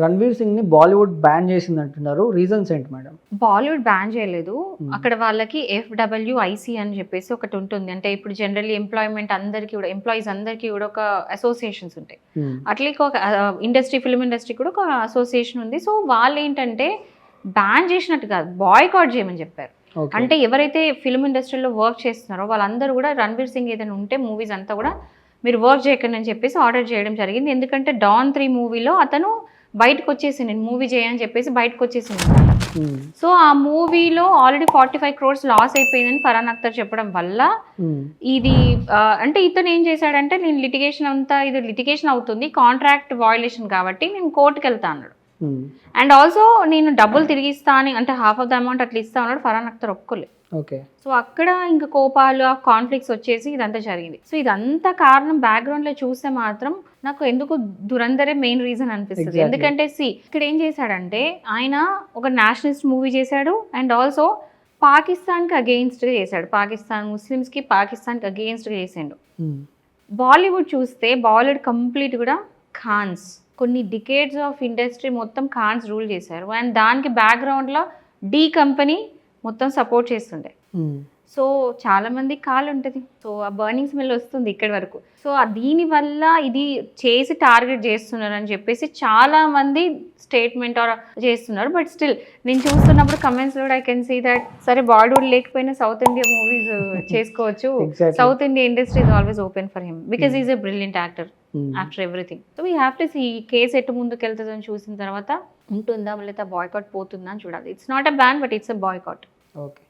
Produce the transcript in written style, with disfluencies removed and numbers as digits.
రణ్వీర్ సింగ్ ని బాలీవుడ్ బ్యాన్ చేసింది అంటున్నారు, రీజన్స్ ఏంటి మేడం? బాలీవుడ్ బ్యాన్ చేయలేదు. అక్కడ వాళ్ళకి FWIC అని చెప్పేసి ఒకటి ఉంటుంది. అంటే ఇప్పుడు జనరల్లీ ఎంప్లాయీస్ అందరికీ కూడా ఒక అసోసియేషన్స్ ఉంటాయి. అట్లే ఒక ఫిల్మ్ ఇండస్ట్రీ కూడా ఒక అసోసియేషన్ ఉంది. సో వాళ్ళు ఏంటంటే బ్యాన్ చేసినట్టు కాదు, బాయ్కాట్ చేయమని చెప్పారు. అంటే ఎవరైతే ఫిల్మ్ ఇండస్ట్రీలో వర్క్ చేస్తున్నారో వాళ్ళందరూ కూడా రణ్వీర్ సింగ్ ఏదైనా ఉంటే మూవీస్ అంతా కూడా మీరు వర్క్ చేయకండి అని చెప్పేసి ఆర్డర్ చేయడం జరిగింది. ఎందుకంటే డాన్ 3 మూవీలో అతను బయటకు వచ్చేసి నేను మూవీ చేయని చెప్పేసి బయటకు వచ్చేసింది. సో ఆ మూవీలో ఆల్రెడీ 45 crores లాస్ అయిపోయిందని ఫరాన్ అఖ్తర్ చెప్పడం వల్ల ఇది అంటే ఇతను ఏం చేశాడంటే నేను లిటిగేషన్ అవుతుంది, కాంట్రాక్ట్ వయలేషన్ కాబట్టి నేను కోర్టుకు వెళ్తా అన్నాడు. అండ్ ఆల్సో నేను డబ్బులు తిరిగి ఇస్తా అని, అంటే హాఫ్ ఆఫ్ ద అమౌంట్ అట్లా ఇస్తా అన్నాడు. ఫరాన్ అఖ్తర్ ఒప్పుకోలేదు. సో అక్కడ ఇంకా కోపాలు, ఆ కాన్ఫ్లిక్ట్స్ వచ్చేసి ఇదంతా జరిగింది. సో ఇదంతా కారణం బ్యాక్గ్రౌండ్ లో చూస్తే మాత్రం నాకు ఎందుకు దురందరే మెయిన్ రీజన్ అనిపిస్తుంది. ఎందుకంటే ఇక్కడ ఏం చేశాడంటే ఆయన ఒక నేషనలిస్ట్ మూవీ చేశాడు అండ్ ఆల్సో పాకిస్తాన్కి అగెయిన్స్ట్గా చేశాడు. ముస్లిమ్స్కి పాకిస్తాన్కి అగెయిన్స్ట్గా చేసాడు. బాలీవుడ్ చూస్తే బాలీవుడ్ కంప్లీట్ కూడా ఖాన్స్, కొన్ని డికేడ్స్ ఆఫ్ ఇండస్ట్రీ మొత్తం ఖాన్స్ రూల్ చేశారు. అండ్ దానికి బ్యాక్గ్రౌండ్లో డీ కంపెనీ మొత్తం సపోర్ట్ చేస్తుండే. సో చాలా మంది కాల్ ఉంటుంది. సో ఆ బర్నింగ్ స్మెల్ వస్తుంది ఇక్కడి వరకు. సో దీనివల్ల ఇది చేసి టార్గెట్ చేస్తున్నారు అని చెప్పేసి చాలా మంది స్టేట్మెంట్ చేస్తున్నారు. బట్ స్టిల్ నేను చూస్తున్నప్పుడు కమెంట్స్ కూడా ఐ కెన్ సీ దట్ సరే బాలీవుడ్ లేకపోయినా సౌత్ ఇండియా మూవీస్ చేసుకోవచ్చు. South India industry is always open for him because is a brilliant actor after everything. So we have to see ఈ case ఎటు ముందుకు వెళ్తుందని చూసిన తర్వాత ఉంటుందా లేదా బాయ్కాట్ పోతుందా అని చూడాలి. It's not a ban but it's a boycott. Okay.